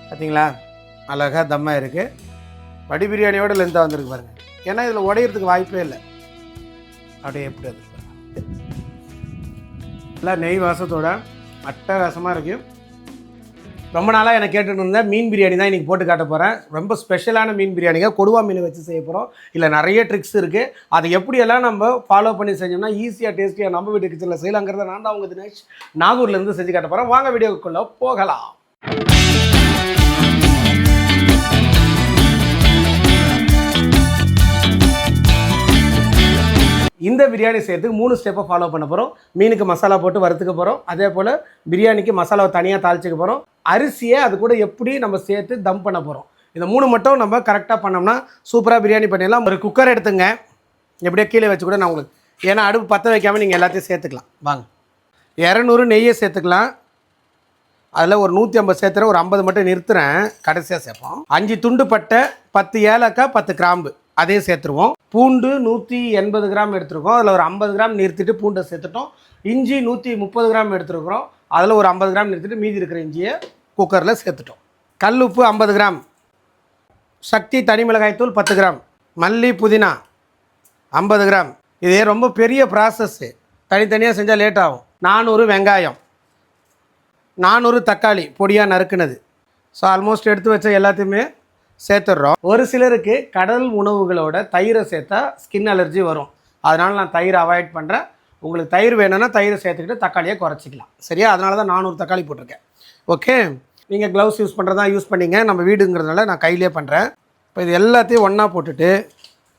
பார்த்தீங்களா அழகாக தம்மாக இருக்குது. படி பிரியாணியோட லென்த்தாக வந்திருக்கு பாருங்கள். ஏன்னா இதில் உடையிறதுக்கு வாய்ப்பே இல்லை. அப்படியே எப்படி அது எல்லாம் நெய் வாசத்தோட அட்டகாசமாக இருக்குது. ரொம்ப நாளாக எனக்கு கேட்டுட்டு இருந்தேன் மீன் பிரியாணி தான் இன்றைக்கி போட்டு காட்ட போகிறேன். ரொம்ப ஸ்பெஷலான மீன் பிரியாணிங்க, கொடுவா மீன் வச்சு செய்ய போகிறோம். இல்லை நிறைய ட்ரிக்ஸ் இருக்குது. அதை எப்படியெல்லாம் நம்ம ஃபாலோ பண்ணி செஞ்சோம்னா ஈஸியாக டேஸ்டியாக நம்ம வீட்டு கிச்சனில் செய்யலாங்கிறத நான் தான் உங்கள் தினேஷ் நாகூர்லேருந்து செஞ்சு காட்ட போகிறேன். வாங்க வீடியோக்குள்ளே போகலாம். இந்த பிரியாணி செய்யறதுக்கு 3 ஸ்டெப்பை ஃபாலோ பண்ண போகிறோம். மீனுக்கு மசாலா போட்டு வறுத்துக்க போகிறோம். அதே போல் பிரியாணிக்கு மசாலாவை தனியாக தாளிச்சிக்க போகிறோம். அரிசியை அது கூட எப்படி நம்ம சேர்த்து தம் பண்ண போகிறோம். இந்த 3 மட்டும் நம்ம கரெக்டாக பண்ணோம்னா சூப்பராக பிரியாணி பண்ணிடலாம். ஒரு குக்கர் எடுத்துங்க, எப்படியே கீழே வச்சு கூட நான் உங்களுக்கு, ஏன்னா அடுப்பு பற்ற வைக்காமல் நீங்கள் எல்லாத்தையும் சேர்த்துக்கலாம். வாங்க, 200 நெய்யை சேர்த்துக்கலாம். அதில் ஒரு 150 சேர்த்துறேன், ஒரு 50 மட்டும் நிறுத்துகிறேன், கடைசியாக சேர்ப்போம். 5 துண்டு பட்டை, 10 ஏலக்காய், 10 கிராம்பு அதையும் சேர்த்துருவோம். பூண்டு 180 கிராம் எடுத்துருக்கோம். அதில் ஒரு 50 கிராம் நிறுத்திட்டு பூண்டை சேர்த்துட்டோம். இஞ்சி 130 கிராம் எடுத்துருக்குறோம். அதில் ஒரு 50 கிராம் நிறுத்திட்டு மீதி இருக்கிற இஞ்சியை குக்கரில் சேர்த்துட்டோம். கல் உப்பு 50 கிராம், சக்தி தனி மிளகாய்த்தூள் 10 கிராம், மல்லி புதினா 50 கிராம். இதே ரொம்ப பெரிய ப்ராசஸ்ஸு, தனித்தனியாக செஞ்சால் லேட் ஆகும். 400 வெங்காயம், 400 தக்காளி பொடியாக நறுக்குனது. ஸோ ஆல்மோஸ்ட் எடுத்து வச்ச எல்லாத்தையுமே சேர்த்துடுறோம். ஒரு சிலருக்கு கடல் உணவுகளோட தயிரை சேர்த்தா ஸ்கின் அலர்ஜி வரும். அதனால் நான் தயிரை அவாய்ட் பண்ணுறேன். உங்களுக்கு தயிர் வேணும்னா தயிரை சேர்த்துக்கிட்டு தக்காளியை குறைச்சிக்கலாம். சரியா? அதனால தான் 400 தக்காளி போட்டிருக்கேன். ஓகே, நீங்கள் க்ளவுஸ் யூஸ் பண்ணுறதா யூஸ் பண்ணிங்க. நம்ம வீடுங்கிறதுனால நான் கையிலே பண்ணுறேன். இப்போ இது எல்லாத்தையும் ஒன்றா போட்டுட்டு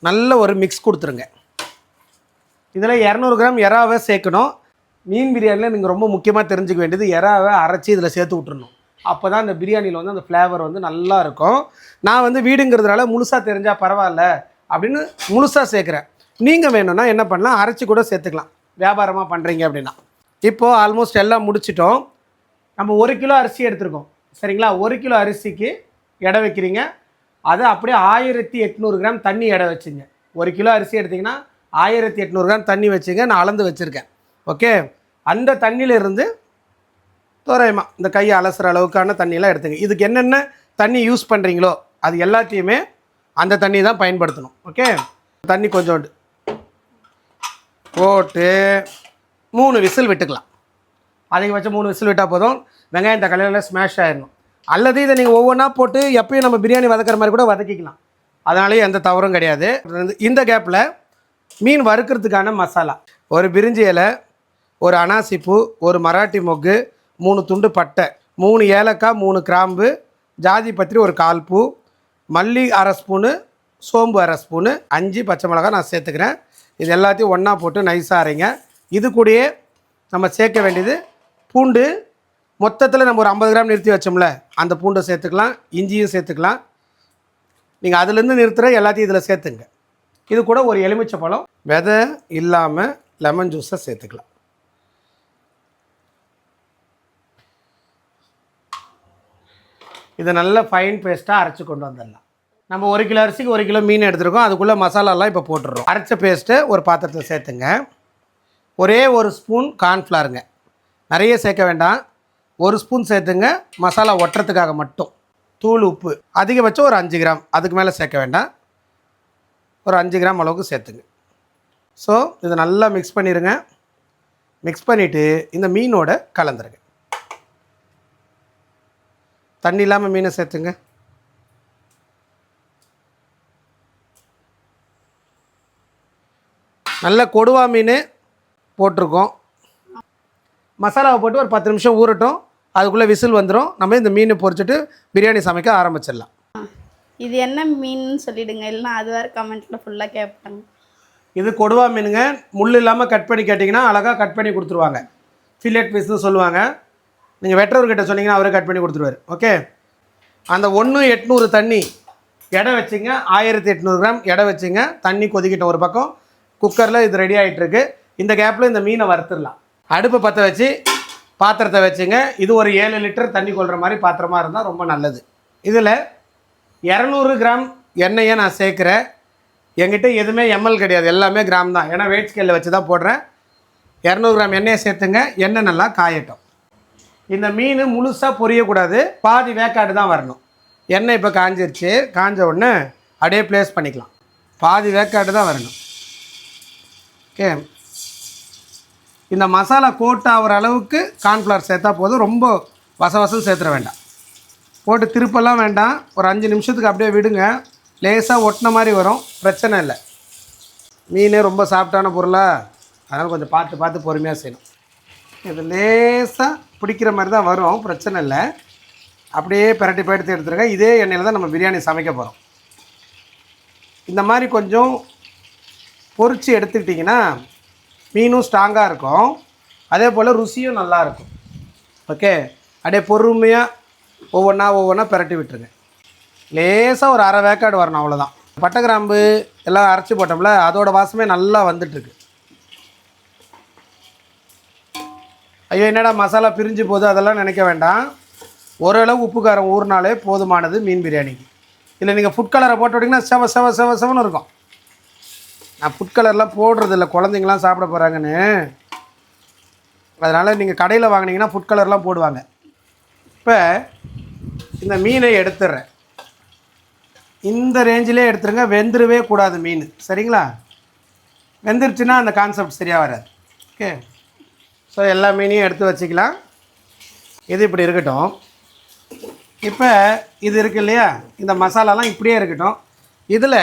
நல்ல ஒரு மிக்ஸ் கொடுத்துருங்க. இதில் 200 கிராம் எறாவை சேர்க்கணும். மீன் பிரியாணியில் நீங்கள் ரொம்ப முக்கியமாக தெரிஞ்சுக்க வேண்டியது, எறாவை அரைச்சி இதில் சேர்த்து விட்டுறணும். அப்போ தான் இந்த பிரியாணியில் வந்து அந்த ஃப்ளேவர் வந்து நல்லா இருக்கும். நான் வந்து வீடுங்கிறதுனால முழுசாக தெரிஞ்சால் பரவாயில்ல அப்படின்னு முழுசாக சேர்க்குறேன். நீங்கள் வேணும்னா என்ன பண்ணலாம், அரைச்சி கூட சேர்த்துக்கலாம் வியாபாரமாக பண்ணுறீங்க அப்படின்னா. இப்போது ஆல்மோஸ்ட் எல்லாம் முடிச்சிட்டோம். நம்ம 1 கிலோ அரிசி எடுத்துருக்கோம். சரிங்களா? 1 கிலோ அரிசிக்கு எடை வைக்கிறீங்க. அதை அப்படியே 1800 கிராம் தண்ணி எடை வச்சுங்க. 1 கிலோ அரிசி எடுத்திங்கன்னா 1800 கிராம் தண்ணி வச்சுங்க. நான் அளந்து வச்சுருக்கேன். ஓகே, அந்த தண்ணியிலிருந்து தோராயமாக இந்த கையை அலசுகிற அளவுக்கான தண்ணியெலாம் எடுத்துங்க. இதுக்கு என்னென்ன தண்ணி யூஸ் பண்ணுறீங்களோ அது எல்லாத்தையுமே அந்த தண்ணி தான் பயன்படுத்தணும். ஓகே, தண்ணி கொஞ்சோண்டு போட்டு 3 விசில் விட்டுக்கலாம். அதிகபட்சம் 3 விசில் விட்டால் போதும். வெங்காயம் தக்காளியெல்லாம் ஸ்மாஷ் ஆகிடணும். அல்லது இதை நீங்கள் ஒவ்வொன்றா போட்டு எப்பயும் நம்ம பிரியாணி வதக்கிற மாதிரி கூட வதக்கிக்கலாம். அதனாலேயே எந்த தவறும் கிடையாது. இந்த கேப்பில் மீன் வறுக்கிறதுக்கான மசாலா, ஒரு பிரிஞ்சி இலை, ஒரு அனாசிப்பூ, ஒரு மராட்டி மொக்கு, 3 துண்டு பட்டை, 3 ஏலக்காய், 3 கிராம்பு, ஜாதி பத்திரி ஒரு 1/4 பூ, மல்லி 1/2 ஸ்பூனு, சோம்பு 1/2 ஸ்பூனு, 5 பச்சை மிளகாய் நான் சேர்த்துக்கிறேன். இது எல்லாத்தையும் ஒன்றா போட்டு நைஸாக அரைங்க. இது கூடயே நம்ம சேர்க்க வேண்டியது பூண்டு. மொத்தத்தில் நம்ம ஒரு 50 கிராம் நிறுத்தி வச்சோம்ல, அந்த பூண்டை சேர்த்துக்கலாம், இஞ்சியும் சேர்த்துக்கலாம். நீங்கள் அதுலேருந்து நிறுத்துகிற எல்லாத்தையும் இதில் சேர்த்துங்க. இது கூட ஒரு எலுமிச்சை பழம் விதை இல்லாமல் லெமன் ஜூஸை சேர்த்துக்கலாம். இதை நல்ல ஃபைன் பேஸ்ட்டாக அரைச்சி கொண்டு வந்துடலாம். நம்ம 1 கிலோ அரிசிக்கு 1 கிலோ மீன் எடுத்துருக்கோம். அதுக்குள்ளே மசாலாலாம் இப்போ போட்டுடுறோம். அரைச்ச பேஸ்ட்டு ஒரு பாத்திரத்தில் சேர்த்துங்க. ஒரே 1 ஸ்பூன் கார்ன்ஃப்ளவருங்க, நிறைய சேர்க்க வேண்டாம். 1 ஸ்பூன் சேர்த்துங்க, மசாலா ஒட்டுறதுக்காக மட்டும். தூள் உப்பு அதிகபட்சம் ஒரு 5 கிராம், அதுக்கு மேலே சேர்க்க வேண்டாம். ஒரு 5 கிராம் அளவுக்கு சேர்த்துங்க. ஸோ இதை நல்லா மிக்ஸ் பண்ணிடுங்க. மிக்ஸ் பண்ணிவிட்டு இந்த மீனோட கலந்துருங்க. தண்ணி இல்லாமல் மீனை சேர்த்துங்க. நல்ல கொடுவா மீன் போட்டிருக்கோம். மசாலாவை போட்டு ஒரு 10 நிமிஷம் ஊறட்டும். அதுக்குள்ளே விசில் வந்துடும். நம்ம இந்த மீனை பொரிச்சிட்டு பிரியாணி சமைக்க ஆரம்பிச்சிடலாம். இது என்ன மீன் சொல்லிவிடுங்க, இல்லைனா அது வேறு கமெண்ட்டில் ஃபுல்லாக கேட்பாங்க. இது கொடுவா மீனுங்க. முள் இல்லாமல் கட் பண்ணி கேட்டிங்கன்னா அழகாக கட் பண்ணி கொடுத்துருவாங்க. ஃபில்லெட் பீஸ்னு சொல்லுவாங்க. நீங்கள் வெட்டுறவர்கிட்ட சொன்னீங்கன்னா அவரே கட் பண்ணி கொடுத்துருவார். ஓகே, அந்த 1/800 தண்ணி எடை வச்சுங்க. 1800 கிராம் எடை வச்சுங்க. தண்ணி கொதிக்கிட்ட ஒரு பக்கம் குக்கரில் இது ரெடி ஆகிட்டுருக்கு. இந்த கேப்பில் இந்த மீனை வறுத்துடலாம். அடுப்பை பற்ற வச்சு பாத்திரத்தை வச்சுங்க. இது ஒரு 7 லிட்டர் தண்ணி கொள்கிற மாதிரி பாத்திரமாக இருந்தால் ரொம்ப நல்லது. இதில் 200 கிராம் எண்ணெயை நான் சேர்க்குறேன். என்கிட்ட எதுவுமே எம்எல் கிடையாது, எல்லாமே கிராம் தான். ஏன்னா வெயிட் ஸ்கேலில் வச்சு தான் போடுறேன். 200 கிராம் எண்ணெயை சேர்த்துங்க. எண்ணெய் நல்லா காயட்டும். இந்த மீன் முழுசாக பொரியக்கூடாது, பாதி வேக்காடு தான் வரணும். எண்ணெய் இப்போ காஞ்சிருச்சு, காஞ்ச உடனே அப்படியே ப்ளேஸ் பண்ணிக்கலாம். பாதி வேக்காடு தான் வரணும். ஓகே, இந்த மசாலா கோட் ஆகிற அளவுக்கு கார்ன்ஃப்ளவர் சேர்த்தா போதும். ரொம்ப வசவசம் சேர்த்துட வேண்டாம். போட்டு திருப்பெல்லாம் வேண்டாம். ஒரு 5 நிமிஷத்துக்கு அப்படியே விடுங்க. லேசாக ஒட்டின மாதிரி வரும், பிரச்சனை இல்லை. மீன் ரொம்ப சாஃப்டான பொருளாக, அதனால் கொஞ்சம் பார்த்து பார்த்து பொறுமையாக செய்யணும். இது லேசாக பிடிக்கிற மாதிரி தான் வரும், பிரச்சனை இல்லை. அப்படியே பிரட்டி படுத்து எடுத்துருங்க. இதே எண்ணெயில் தான் நம்ம பிரியாணி சமைக்க போகிறோம். இந்த மாதிரி கொஞ்சம் பொரித்து எடுத்துக்கிட்டிங்கன்னா மீனும் ஸ்ட்ராங்காக இருக்கும், அதே போல் ருசியும் நல்லாயிருக்கும். ஓகே, அப்படியே பொறுமையாக ஒவ்வொன்றா பிரட்டி விட்டுருங்க. லேசாக ஒரு அரை வேக்காடு வரணும், அவ்வளோதான். பட்டை கிராம்பு எல்லாம் அரைச்சி போட்டோம்ல, அதோட வாசமே நல்லா வந்துட்டுருக்கு. ஐயோ என்னடா மசாலா பிரிஞ்சு போகுது அதெல்லாம் நினைக்க வேண்டாம். ஓரளவு உப்பு காரம் ஊறினாலே போதுமானது மீன் பிரியாணிக்கு. இல்லை நீங்கள் ஃபுட் கலரை போட்டு விட்டிங்கன்னா செவன்னு இருக்கும். நான் ஃபுட் கலர்லாம் போடுறதில்ல, குழந்தைங்களாம் சாப்பிட போகிறாங்கன்னு. அதனால் நீங்கள் கடையில் வாங்கினீங்கன்னா ஃபுட் கலர்லாம் போடுவாங்க. இப்போ இந்த மீனை எடுத்துடுறேன். இந்த ரேஞ்சிலே எடுத்துருங்க, வெந்துடவே கூடாது மீன், சரிங்களா? வெந்துருச்சுன்னா அந்த கான்செப்ட் சரியாக வராது. ஓகே, ஸோ எல்லா மீனையும் எடுத்து வச்சுக்கலாம். இது இப்படி இருக்கட்டும். இப்போ இது இருக்குது இல்லையா, இந்த மசாலாலாம் இப்படியே இருக்கட்டும். இதில்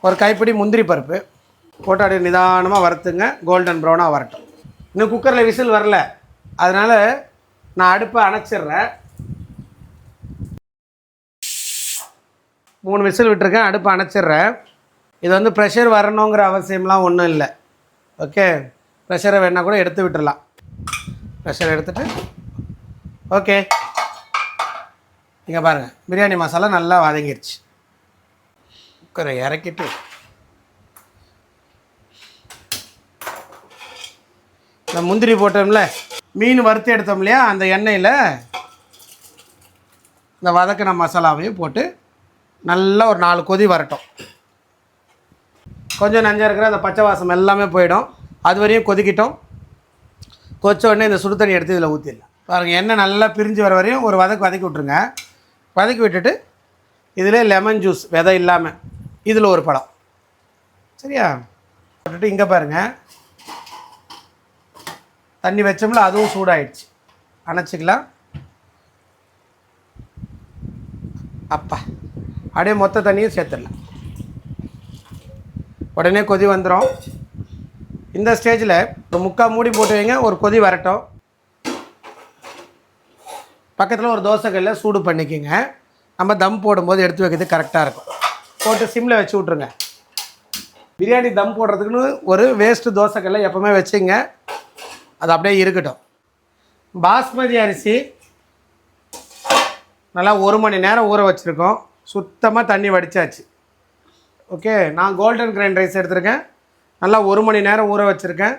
ஒரு கைப்பிடி முந்திரி பருப்பு போட்டு அப்படியே நிதானமாக வறுத்துங்க, கோல்டன் ப்ரௌனாக வரட்டும். இன்னும் குக்கரில் விசில் வரல, அதனால் நான் அடுப்பை அணைச்சிட்றேன். 3 விசில் விட்டுருக்கேன், அடுப்பை அணைச்சிட்றேன். இது வந்து ப்ரெஷர் வரணுங்கிற அவசியம்லாம் ஒன்றும் இல்லை. ஓகே, ப்ரெஷரை வேணால் கூட எடுத்து விட்டுடலாம். ப்ரெஷர் எடுத்துகிட்டு ஓகே, இங்கே பாருங்கள், பிரியாணி மசாலா நல்லா வதங்கிடுச்சு. குக்கரை இறக்கிட்டு இந்த முந்திரி போட்டோம்ல, மீன் வறுத்து எடுத்தோம் இல்லையா, அந்த எண்ணெயில் இந்த வதக்கின மசாலாவையும் போட்டு நல்லா ஒரு 4 கொதி வரட்டும். கொஞ்சம் நஞ்சா இருக்கிற அந்த பச்சை வாசம் எல்லாமே போயிடும். அது வரையும் கொதிக்கிட்டோம். கொதிச்ச உடனே இந்த சுடு தண்ணி எடுத்து இதில் ஊற்றிடலாம். பாருங்கள், எண்ணெய் நல்லா பிரிஞ்சு வர வரையும் ஒரு வதக்கி விட்டுருங்க. வதக்கி விட்டுட்டு இதில் லெமன் ஜூஸ் விதை இல்லாமல் இதில் ஒரு பழம், சரியா? போட்டுட்டு இங்கே பாருங்கள், தண்ணி வச்சோம்ல, அதுவும் சூடாயிடுச்சு. அணைச்சிக்கலாம். அப்பா, அப்படியே மொத்த தண்ணியும் சேர்த்துடலாம். உடனே கொதி வந்துடும். இந்த ஸ்டேஜில் ஒரு 3/4 மூடி போட்டு வைங்க, ஒரு கொதி வரட்டும். பக்கத்தில் ஒரு தோசைக்கல்ல சூடு பண்ணிக்கோங்க. நம்ம தம் போடும்போது எடுத்து வைக்கிறது கரெக்டாக இருக்கும். போட்டு சிம்மில் வச்சு விட்ருங்க. பிரியாணி தம் போடுறதுக்குன்னு ஒரு வேஸ்ட்டு தோசைக்கல்ல எப்போவுமே வச்சுங்க, அது அப்படியே இருக்கட்டும். பாஸ்மதி அரிசி நல்லா 1 மணி நேரம் ஊற வச்சுருக்கோம். சுத்தமாக தண்ணி வடித்தாச்சு. ஓகே, நான் கோல்டன் கிரைண்ட் ரைஸ் எடுத்திருக்கேன். நல்லா 1 மணி நேரம் ஊற வச்சுருக்கேன்.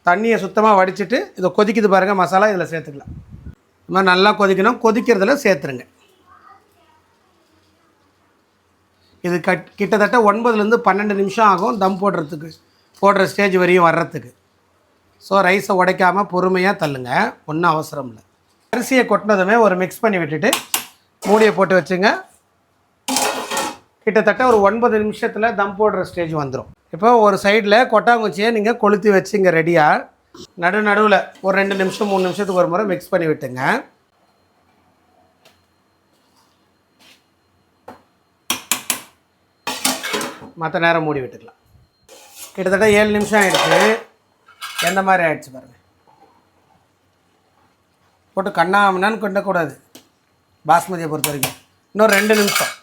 தண்ணியை சுத்தமாக வடிச்சிட்டு இதை கொதிக்குது பாருங்கள், மசாலா இதில் சேர்த்துக்கலாம். இந்த மாதிரி நல்லா கொதிக்கணும். கொதிக்கிறதுல சேர்த்துருங்க. இது கிட்டத்தட்ட 9லேருந்து 12 நிமிஷம் ஆகும் தம் போடுற ஸ்டேஜ் வரையும் வர்றதுக்கு. ஸோ ரைஸை உடைக்காமல் பொறுமையாக தள்ளுங்க, ஒன்றும் அவசரம் இல்லை. அரிசியை கொட்டினதுமே ஒரு மிக்ஸ் பண்ணி விட்டுட்டு மூடியை போட்டு வச்சுங்க. கிட்டத்தட்ட ஒரு 9 நிமிஷத்தில் தம் போடுற ஸ்டேஜ் வந்துடும். இப்போ ஒரு சைடில் கொட்டாங்குச்சியை நீங்கள் கொளுத்தி வச்சுங்க ரெடியாக. நடுவில் ஒரு 2 நிமிஷம் 3 நிமிஷத்துக்கு ஒரு முறை மிக்ஸ் பண்ணி விட்டுங்க. மற்ற நேரம் மூடி விட்டுக்கலாம். கிட்டத்தட்ட 7 நிமிஷம் ஆகிடுச்சு. எந்த மாதிரி ஆகிடுச்சு பாருங்கள். போட்டு கண்ணாமண்ணான்னு கொண்டக்கூடாது. பாஸ்மதியை பொறுத்த வரைக்கும் இன்னும் 2 நிமிஷம்.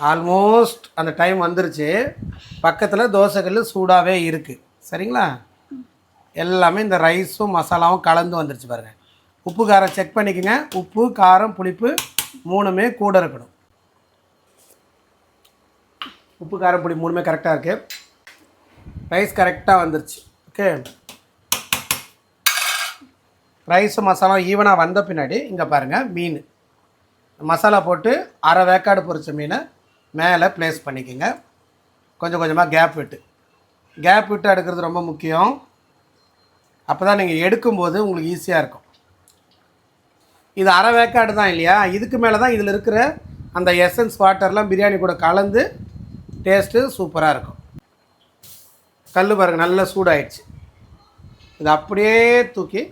ஆல்மோஸ்ட் அந்த டைம் வந்துருச்சு. பக்கத்தில் தோசைக்கல் சூடாகவே இருக்குது, சரிங்களா? எல்லாமே இந்த ரைஸும் மசாலாவும் கலந்து வந்துருச்சு பாருங்கள். உப்பு காரம் செக் பண்ணிக்கோங்க. உப்பு காரம் புளிப்பு 3மே கூட இருக்கணும். உப்பு காரம் புளி 3மே கரெக்டாக இருக்குது. ரைஸ் கரெக்டாக வந்துருச்சு. ஓகே, ரைஸு மசாலா ஈவனாக வந்த பின்னாடி இங்கே பாருங்கள், மீன் மசாலா போட்டு அரை வேக்காடு பொரிச்ச மீனை மேலே ப்ளேஸ் பண்ணிக்கோங்க. கொஞ்சம் கொஞ்சமாக கேப் விட்டு எடுக்கிறது ரொம்ப முக்கியம். அப்போ தான் நீங்கள் எடுக்கும்போது உங்களுக்கு ஈஸியாக இருக்கும். இது அரை வேக்காடு தான் இல்லையா, இதுக்கு மேலே தான் இதில் இருக்கிற அந்த எசன்ஸ் வாட்டர்லாம் பிரியாணி கூட கலந்து டேஸ்ட்டு சூப்பராக இருக்கும். கல் பாருங்கள் நல்லா சூடாயிடுச்சு. இது அப்படியே தூக்கி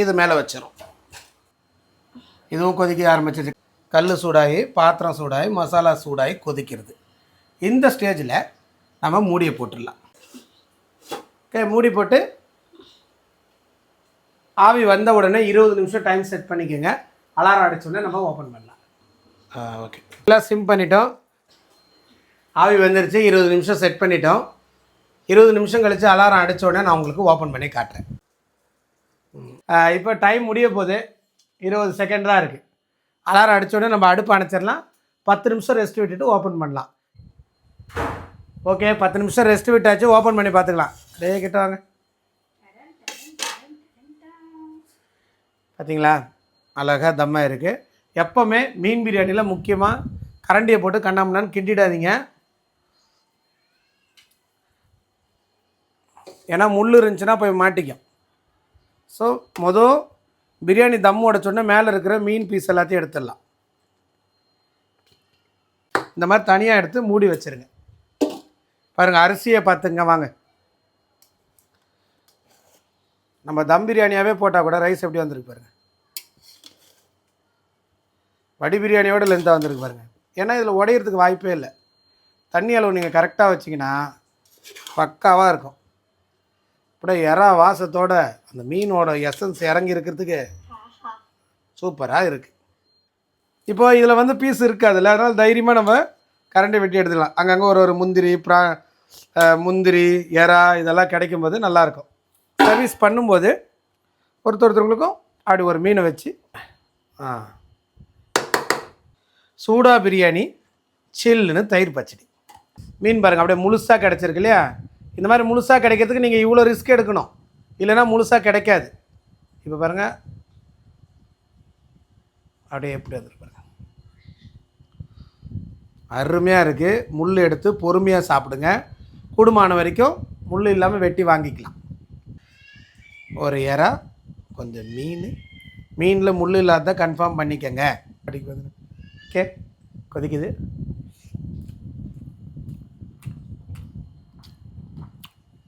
இது மேலே வச்சிடும். இதுவும் கொதிக்க ஆரம்பிச்சிச்சு. கல் சூடாகி, பாத்திரம் சூடாகி, மசாலா சூடாகி கொதிக்கிறது. இந்த ஸ்டேஜில் நம்ம மூடியை போட்டுடலாம். ஓகே, மூடி போட்டு ஆவி வந்த உடனே 20 நிமிஷம் டைம் செட் பண்ணிக்கோங்க. அலாரம் அடிச்சோடனே நம்ம ஓப்பன் பண்ணலாம். ஓகே, எல்லாம் சிம் பண்ணிட்டோம். ஆவி வந்துருச்சு. 20 நிமிஷம் செட் பண்ணிட்டோம். 20 நிமிஷம் கழித்து அலாரம் அடித்த உடனே நான் உங்களுக்கு ஓப்பன் பண்ணி காட்டுறேன். இப்போ டைம் முடிய போகுது. 20 செகண்ட் தான் இருக்குது. அலாரம் அடித்த உடனே நம்ம அடுப்பு அணைச்சிடலாம். 10 நிமிஷம் ரெஸ்ட் விட்டுட்டு ஓப்பன் பண்ணலாம். ஓகே, 10 நிமிஷம் ரெஸ்ட் விட்டாச்சு. ஓப்பன் பண்ணி பார்த்துக்கலாம். அதே கிட்ட வாங்க. பார்த்தீங்களா, அழகாக தம்மாக இருக்குது. எப்போவுமே மீன் பிரியாணியில் முக்கியமாக கரண்டியை போட்டு கண்ணாமண்ணான்னு கிண்டிடாதீங்க. ஏன்னா முள் இருந்துச்சுன்னா போய் மாட்டிக்கும். ஸோ மொதல் பிரியாணி தம் உடச்சோடனே மேலே இருக்கிற மீன் பீஸ் எல்லாத்தையும் எடுத்துடலாம். இந்த மாதிரி தனியாக எடுத்து மூடி வச்சுருங்க. பாருங்கள், அரிசியை பார்த்துங்க வாங்க. நம்ம தம் பிரியாணியாகவே போட்டால் கூட ரைஸ் எப்படி வந்திருக்கு பாருங்கள். வடி பிரியாணியோட லென்த்தாக வந்திருக்கு பாருங்கள். ஏன்னா இதில் உடையிறதுக்கு வாய்ப்பே இல்லை. தண்ணி அளவு நீங்கள் கரெக்டாக வச்சிங்கன்னா பக்காவாக இருக்கும். அப்படியே எறா வாசத்தோட அந்த மீனோட எசன்ஸ் இறங்கி இருக்கிறதுக்கு சூப்பராக இருக்குது. இப்போ இதில் வந்து பீஸ் இருக்காதுல்ல, அதனால் தைரியமாக நம்ம கரண்டை வெட்டி எடுத்துக்கலாம். அங்கங்கே ஒரு முந்திரி முந்திரி எறா இதெல்லாம் கிடைக்கும்போது நல்லாயிருக்கும். சர்வீஸ் பண்ணும்போது ஒருத்தருக்கும் அப்படி ஒரு மீனை வச்சு சூடா பிரியாணி, சில்லுன்னு தயிர் பச்சடி. மீன் பாருங்கள் அப்படியே முழுசாக கிடச்சிருக்கு இல்லையா. இந்த மாதிரி முழுசாக கிடைக்கிறதுக்கு நீங்கள் இவ்வளோ ரிஸ்க் எடுக்கணும், இல்லைன்னா முழுசாக கிடைக்காது. இப்போ பாருங்கள் அப்படியே எப்படி வந்துருக்கு பாருங்கள். அருமையாக இருக்குது. முள் எடுத்து பொறுமையாக சாப்பிடுங்க. கூடுமான வரைக்கும் முள் இல்லாமல் வெட்டி வாங்கிக்கலாம். ஒரு எறா, கொஞ்சம் மீனில் முள் இல்லாத கன்ஃபார்ம் பண்ணிக்கங்க. ஓகே, கொதிக்குது.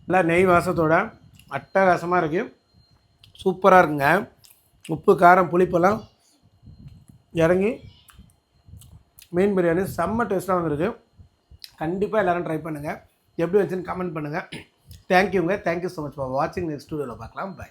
நல்லா நெய் வாசத்தோட அட்டகாசமாக இருக்குது. சூப்பராக இருக்குங்க. உப்பு காரம் புளிப்பெல்லாம் இறங்கி மீன் பிரியாணி செம்ம டேஸ்ட்டாக வந்துருக்கு. கண்டிப்பாக எல்லோரும் ட்ரை பண்ணுங்கள். எப்படி வச்சுன்னு கமெண்ட் பண்ணுங்கள். தேங்க்யூங்க. தேங்க்யூ ஸோ மச் ஃபார் வாட்சிங். நெக்ஸ்ட் வீடியோவில் பார்க்கலாம். பை.